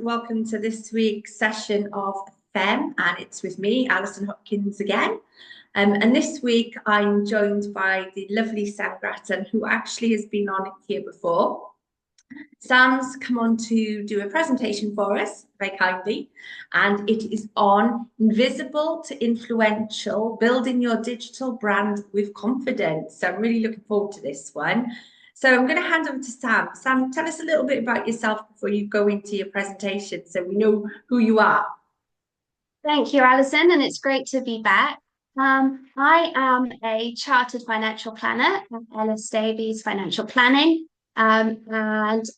welcome to this week's session of FEM, and it's with me, Alison Hopkins, again. And this week I'm joined by the lovely Sam Grattan, who actually has been on here before. Sam's come on to do a presentation for us, very kindly, and it is on invisible to influential, building your digital brand with confidence. So I'm really looking forward to this one. So I'm going to hand over to Sam. Sam, tell us a little bit about yourself before you go into your presentation so we know who you are. Thank you, Alison, and it's great to be back. I am a chartered financial planner at Ellis Davies Financial Planning, and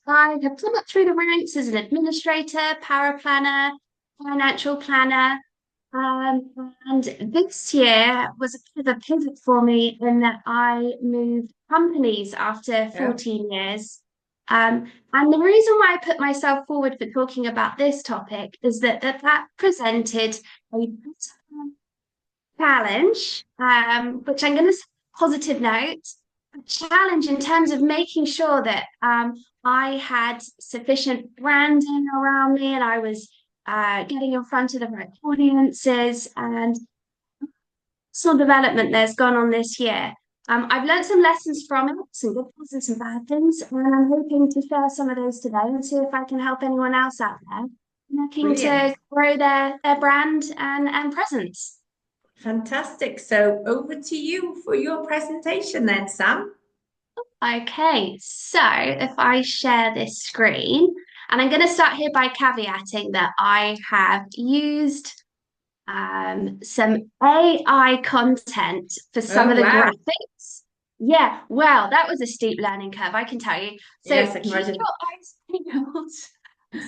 I have come up through the ranks as an administrator, power planner, financial planner, and this year was a bit of a pivot for me in that I moved companies after Yeah. 14 years. And the reason why I put myself forward for talking about this topic is that presented a challenge, which I'm going to say positive note, a challenge in terms of making sure that I had sufficient branding around me and I was getting in front of the right audiences and personal development that's gone on this year. I've learned some lessons from it, some good things and some bad things, and I'm hoping to share some of those today and see if I can help anyone else out there looking Brilliant. to grow their brand and presence. Fantastic. So over to you for your presentation then, Sam. Okay, so if I share this screen, and I'm going to start here by caveating that I have used some AI content for some Oh, of the wow. graphics. Yeah, well, that was a steep learning curve, I can tell you. Yes, So I can keep imagine. your eyes peeled.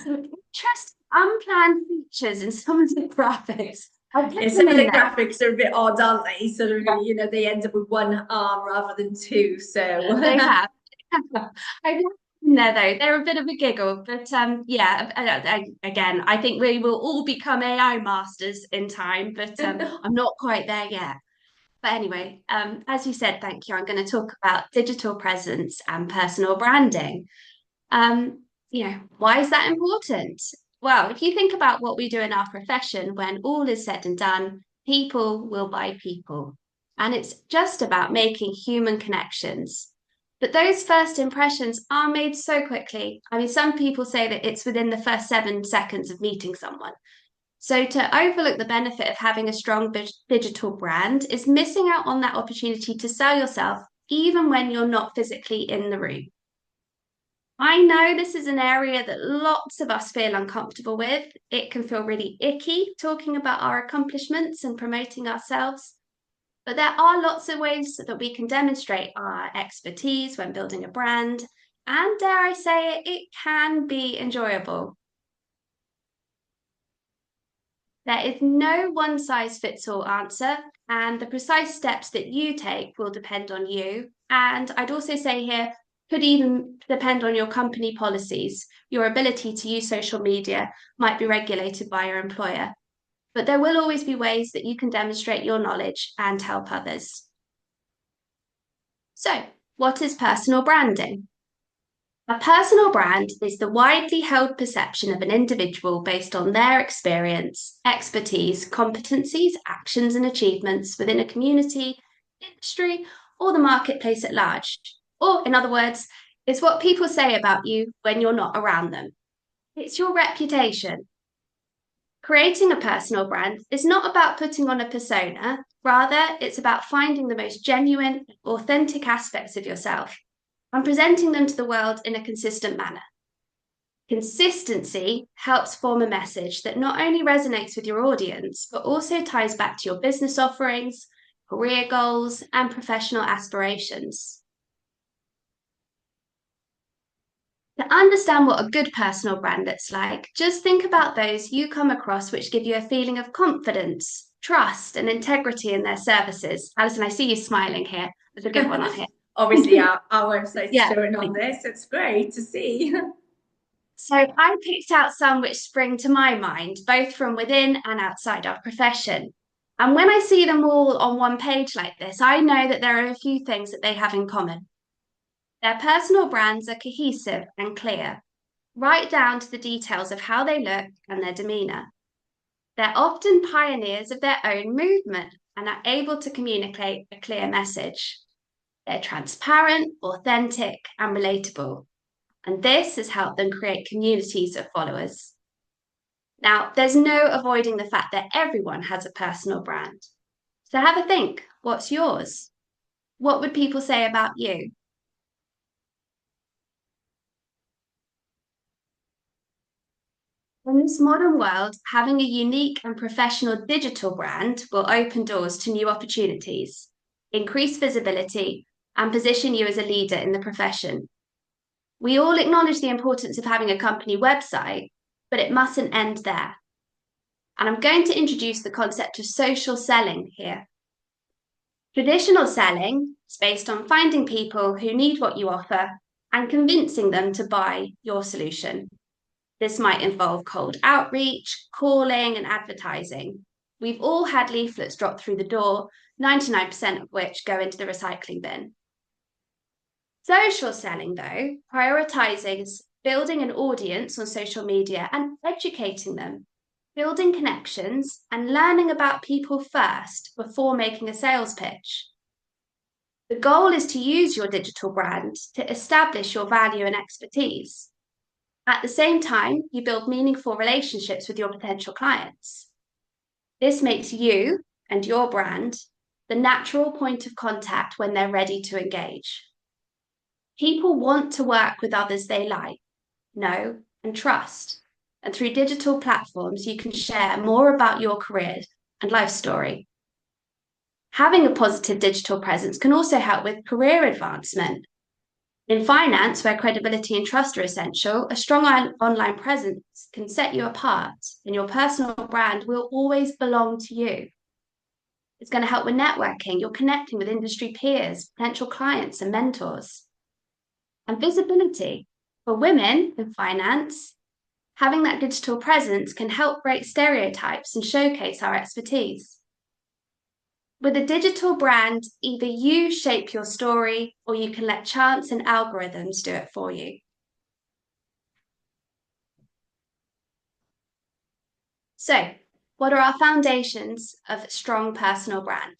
Some interesting unplanned features in some of the graphics. I've Yeah, kept them some of in the there. graphics are a bit odd, aren't they? Sort of, they end up with one arm rather than two. So, They have. I've left them in there though. They're a bit of a giggle, but yeah. Again, I think we will all become AI masters in time, but I'm not quite there yet. But anyway, as you said, thank you. I'm going to talk about digital presence and personal branding. Why is that important? Well, if you think about what we do in our profession, when all is said and done, people will buy people. And it's just about making human connections. But those first impressions are made so quickly. I mean, some people say that it's within the first 7 seconds of meeting someone. So to overlook the benefit of having a strong digital brand is missing out on that opportunity to sell yourself, even when you're not physically in the room. I know this is an area that lots of us feel uncomfortable with. It can feel really icky talking about our accomplishments and promoting ourselves. But there are lots of ways that we can demonstrate our expertise when building a brand. And dare I say it, it can be enjoyable. There is no one size fits all answer, and the precise steps that you take will depend on you. And I'd also say here, could even depend on your company policies. Your ability to use social media might be regulated by your employer, but there will always be ways that you can demonstrate your knowledge and help others. So, what is personal branding? A personal brand is the widely held perception of an individual based on their experience, expertise, competencies, actions, and achievements within a community, industry, or the marketplace at large. Or, in other words, it's what people say about you when you're not around them. It's your reputation. Creating a personal brand is not about putting on a persona, rather, it's about finding the most genuine, authentic aspects of yourself and presenting them to the world in a consistent manner. Consistency helps form a message that not only resonates with your audience, but also ties back to your business offerings, career goals, and professional aspirations. To understand what a good personal brand looks like, just think about those you come across which give you a feeling of confidence, trust, and integrity in their services. Alison, I see you smiling here. There's a good one on here. Obviously, our website's Yeah. showing on this. It's great to see. So I picked out some which spring to my mind, both from within and outside our profession. And when I see them all on one page like this, I know that there are a few things that they have in common. Their personal brands are cohesive and clear. right down to the details of how they look and their demeanour. They're often pioneers of their own movement and are able to communicate a clear message. They're transparent, authentic, and relatable, and this has helped them create communities of followers. Now, there's no avoiding the fact that everyone has a personal brand. So have a think. What's yours? What would people say about you? In this modern world, having a unique and professional digital brand will open doors to new opportunities, increase visibility, and position you as a leader in the profession. We all acknowledge the importance of having a company website, but it mustn't end there. And I'm going to introduce the concept of social selling here. Traditional selling is based on finding people who need what you offer and convincing them to buy your solution. This might involve cold outreach, calling, and advertising. We've all had leaflets dropped through the door, 99% of which go into the recycling bin. Social selling, though, prioritizes building an audience on social media and educating them, building connections, and learning about people first before making a sales pitch. The goal is to use your digital brand to establish your value and expertise. At the same time, you build meaningful relationships with your potential clients. This makes you and your brand the natural point of contact when they're ready to engage. People want to work with others they like, know, and trust. And through digital platforms, you can share more about your career and life story. Having a positive digital presence can also help with career advancement. In finance, where credibility and trust are essential, a strong online presence can set you apart, and your personal brand will always belong to you. It's going to help with networking. You're connecting with industry peers, potential clients, and mentors. And visibility. For women in finance, having that digital presence can help break stereotypes and showcase our expertise. With a digital brand, either you shape your story or you can let chance and algorithms do it for you. So, what are our foundations of a strong personal brand?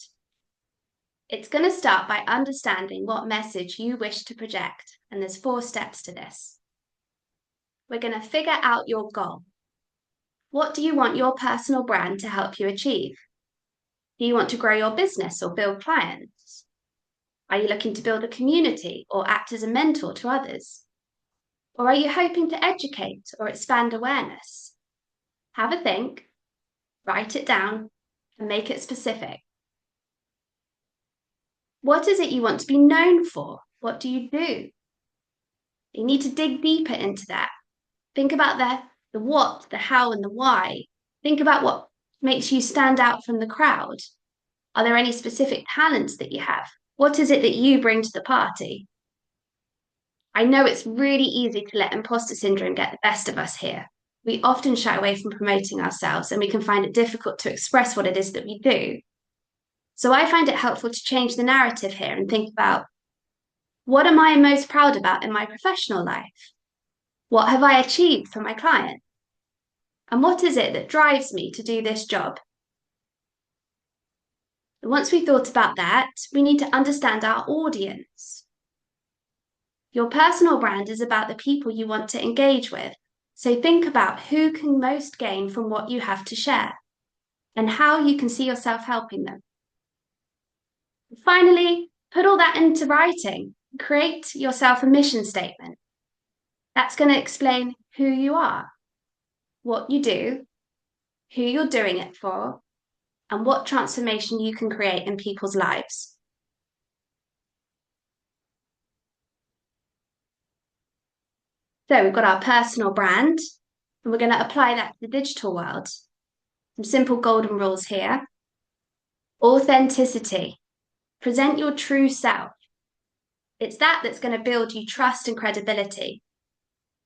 It's going to start by understanding what message you wish to project, and there's 4 steps to this. We're going to figure out your goal. What do you want your personal brand to help you achieve? Do you want to grow your business or build clients? Are you looking to build a community or act as a mentor to others? Or are you hoping to educate or expand awareness? Have a think, write it down, and make it specific. What is it you want to be known for? What do you do? You need to dig deeper into that. Think about the what, the how, and the why. Think about what makes you stand out from the crowd. Are there any specific talents that you have? What is it that you bring to the party? I know it's really easy to let imposter syndrome get the best of us here. We often shy away from promoting ourselves and we can find it difficult to express what it is that we do. So I find it helpful to change the narrative here and think about, what am I most proud about in my professional life? What have I achieved for my client? And what is it that drives me to do this job? And once we've thought about that, we need to understand our audience. Your personal brand is about the people you want to engage with. So think about who can most gain from what you have to share and how you can see yourself helping them. Finally, put all that into writing. Create yourself a mission statement. That's going to explain who you are, what you do, who you're doing it for, and what transformation you can create in people's lives. So we've got our personal brand, and we're going to apply that to the digital world. Some simple golden rules here. Authenticity. Present your true self. It's that's going to build you trust and credibility.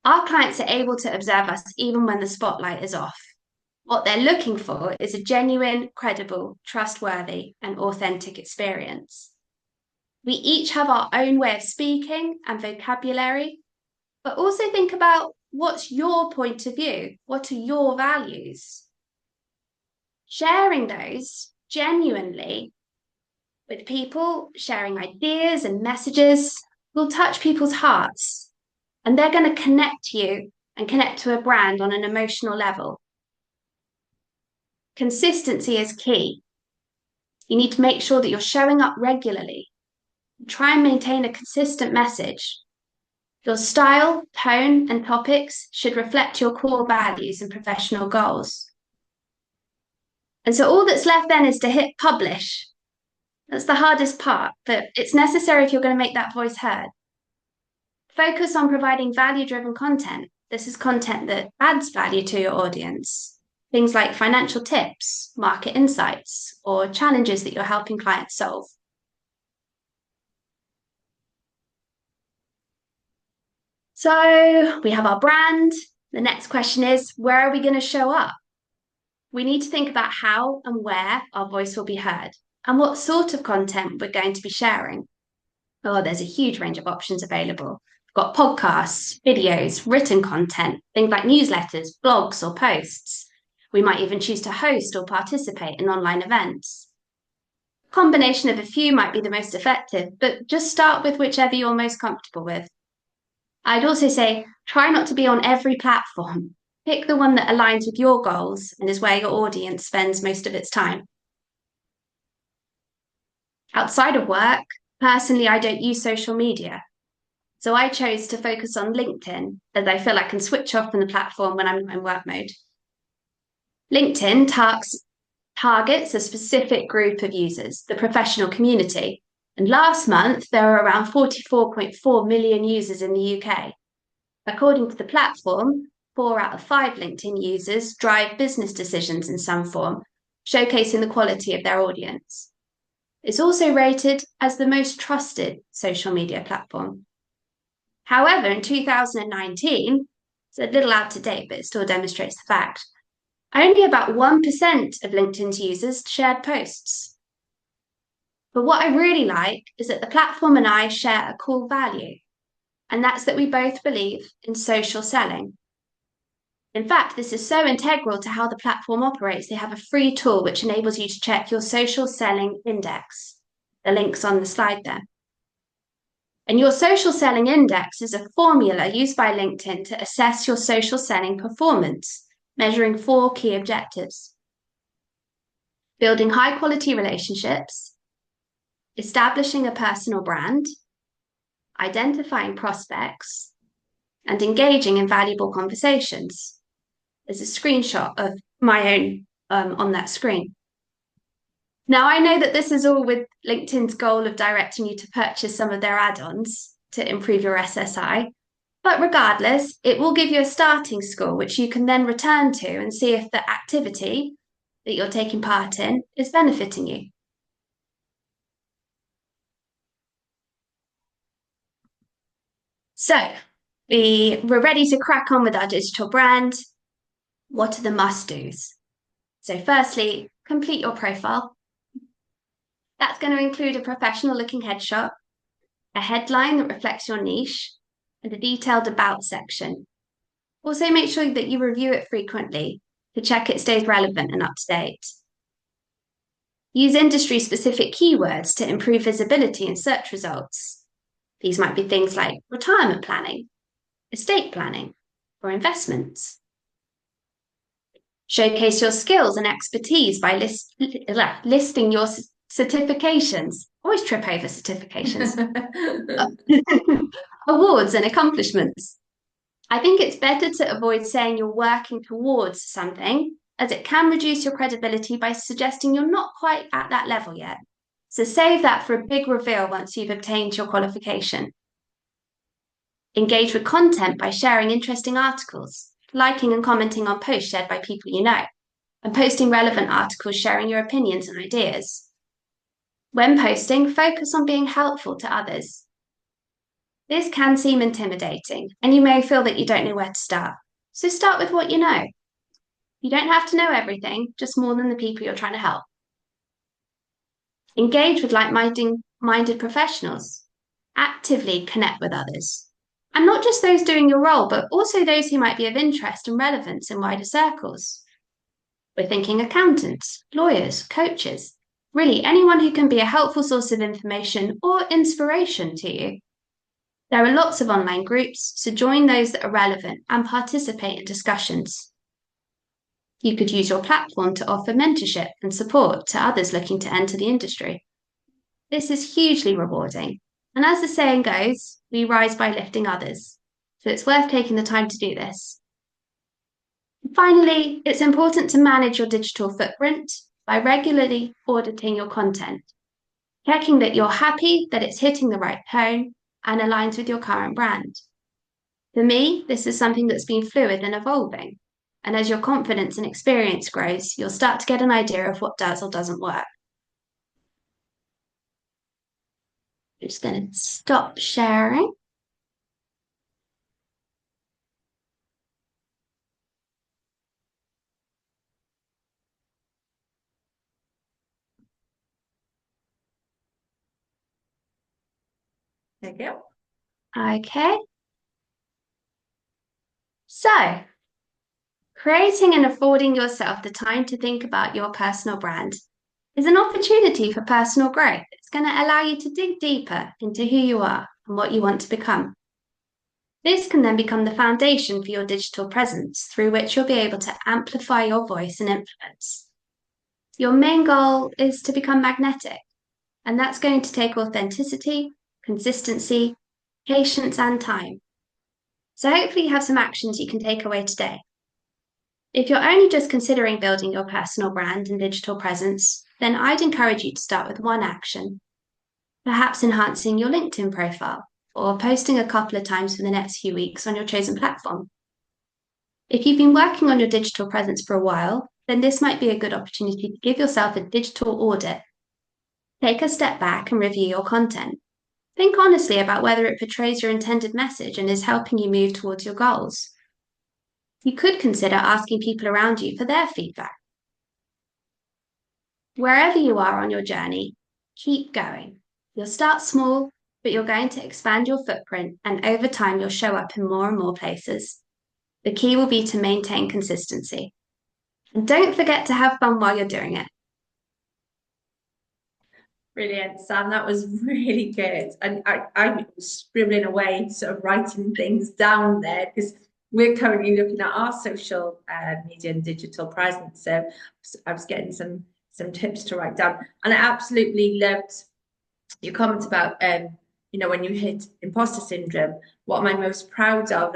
Our clients are able to observe us even when the spotlight is off. What they're looking for is a genuine, credible, trustworthy, and authentic experience. We each have our own way of speaking and vocabulary, but also think about What's your point of view? What are your values? Sharing those genuinely with people, sharing ideas and messages will touch people's hearts, and they're going to connect you and connect to a brand on an emotional level. Consistency is key. You need to make sure that you're showing up regularly. Try and maintain a consistent message. Your style, tone, and topics should reflect your core values and professional goals. And so all that's left then is to hit publish. That's the hardest part, but it's necessary if you're going to make that voice heard. Focus on providing value-driven content. This is content that adds value to your audience. Things like financial tips, market insights, or challenges that you're helping clients solve. So we have our brand. The next question is, where are we going to show up? We need to think about how and where our voice will be heard and what sort of content we're going to be sharing. Oh, there's a huge range of options available. We've got podcasts, videos, written content, things like newsletters, blogs, or posts. We might even choose to host or participate in online events. A combination of a few might be the most effective, but just start with whichever you're most comfortable with. I'd also say try not to be on every platform. Pick the one that aligns with your goals and is where your audience spends most of its time. Outside of work, personally, I don't use social media. So I chose to focus on LinkedIn as I feel I can switch off from the platform when I'm in work mode. LinkedIn targets a specific group of users, the professional community. And last month, there were around 44.4 million users in the UK. According to the platform, 4 out of 5 LinkedIn users drive business decisions in some form, showcasing the quality of their audience. It's also rated as the most trusted social media platform. However, in 2019, it's a little out of date, but it still demonstrates the fact, only about 1% of LinkedIn's users shared posts. But what I really like is that the platform and I share a core value, and that's that we both believe in social selling. In fact, this is so integral to how the platform operates. They have a free tool which enables you to check your social selling index. The link's on the slide there. And your social selling index is a formula used by LinkedIn to assess your social selling performance, measuring 4 key objectives: building high quality relationships, establishing a personal brand, identifying prospects, and engaging in valuable conversations. There's a screenshot of my own on that screen. Now, I know that this is all with LinkedIn's goal of directing you to purchase some of their add-ons to improve your SSI, but regardless, it will give you a starting score, which you can then return to and see if the activity that you're taking part in is benefiting you. So we're ready to crack on with our digital brand. What are the must-dos? So firstly, complete your profile. That's going to include a professional-looking headshot, a headline that reflects your niche, and a detailed about section. Also, make sure that you review it frequently to check it stays relevant and up to date. Use industry-specific keywords to improve visibility in search results. These might be things like retirement planning, estate planning, or investments. Showcase your skills and expertise by listing your certifications. Always trip over certifications. Awards and accomplishments. I think it's better to avoid saying you're working towards something, as it can reduce your credibility by suggesting you're not quite at that level yet. So save that for a big reveal once you've obtained your qualification. Engage with content by sharing interesting articles, liking and commenting on posts shared by people you know, and posting relevant articles sharing your opinions and ideas. When posting, focus on being helpful to others. This can seem intimidating, and you may feel that you don't know where to start. So start with what you know. You don't have to know everything, just more than the people you're trying to help. Engage with like-minded professionals. Actively connect with others. And not just those doing your role, but also those who might be of interest and relevance in wider circles. We're thinking accountants, lawyers, coaches, really anyone who can be a helpful source of information or inspiration to you. There are lots of online groups, so join those that are relevant and participate in discussions. You could use your platform to offer mentorship and support to others looking to enter the industry. This is hugely rewarding. And as the saying goes, we rise by lifting others. So it's worth taking the time to do this. Finally, it's important to manage your digital footprint by regularly auditing your content, checking that you're happy that it's hitting the right tone and aligns with your current brand. For me, this is something that's been fluid and evolving. And as your confidence and experience grows, you'll start to get an idea of what does or doesn't work. I'm just going to stop sharing. There you go. Okay. So, creating and affording yourself the time to think about your personal brand is an opportunity for personal growth. It's going to allow you to dig deeper into who you are and what you want to become. This can then become the foundation for your digital presence, through which you'll be able to amplify your voice and influence. Your main goal is to become magnetic, and that's going to take authenticity, consistency, patience, and time. So, hopefully, you have some actions you can take away today. If you're only just considering building your personal brand and digital presence, then I'd encourage you to start with one action, perhaps enhancing your LinkedIn profile or posting a couple of times for the next few weeks on your chosen platform. If you've been working on your digital presence for a while, then this might be a good opportunity to give yourself a digital audit. Take a step back and review your content. Think honestly about whether it portrays your intended message and is helping you move towards your goals. You could consider asking people around you for their feedback. Wherever you are on your journey, keep going. You'll start small, but you're going to expand your footprint, and over time, you'll show up in more and more places. The key will be to maintain consistency. And don't forget to have fun while you're doing it. Brilliant, Sam. That was really good. And I was scribbling away, sort of writing things down there because we're currently looking at our social media and digital presence. So I was getting some tips to write down. And I absolutely loved your comment about when you hit imposter syndrome, what am I most proud of?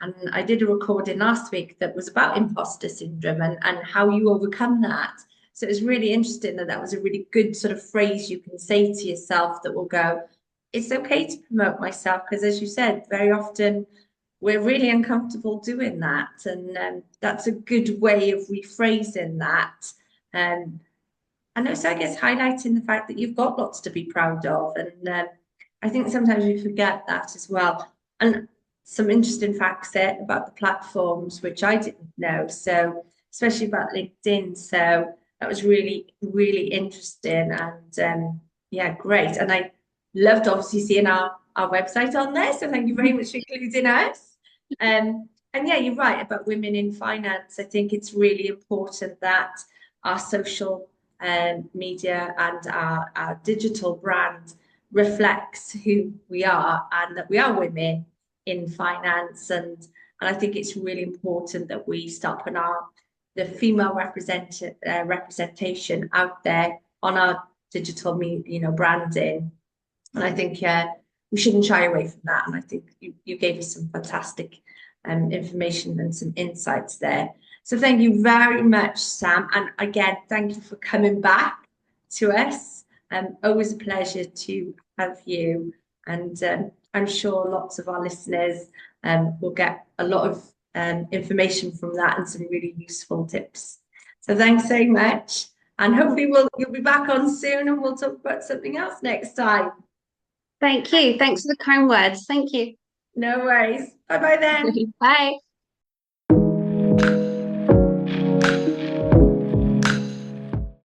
And I did a recording last week that was about imposter syndrome and how you overcome that. So it's really interesting that was a really good sort of phrase you can say to yourself that will go, it's okay to promote myself, because as you said, very often we're really uncomfortable doing that. And that's a good way of rephrasing that. Um, and also, I guess, highlighting the fact that you've got lots to be proud of. And I think sometimes we forget that as well. And some interesting facts there about the platforms, which I didn't know. So, especially about LinkedIn. So, that was really, really interesting. And yeah, great. And I loved obviously seeing our website on there. So, thank you very much for including us. And yeah, you're right about women in finance. I think it's really important that our social media and our digital brand reflects who we are and that we are women in finance. And I think it's really important that we start putting the female representation out there on our digital branding. And I think we shouldn't shy away from that. And I think you gave us some fantastic information and some insights there. So thank you very much, Sam. And again, thank you for coming back to us. Always a pleasure to have you. And I'm sure lots of our listeners will get a lot of information from that and some really useful tips. So thanks so much. And hopefully you'll be back on soon and we'll talk about something else next time. Thank you. Thanks for the kind words. Thank you. No worries. Bye bye then. Bye.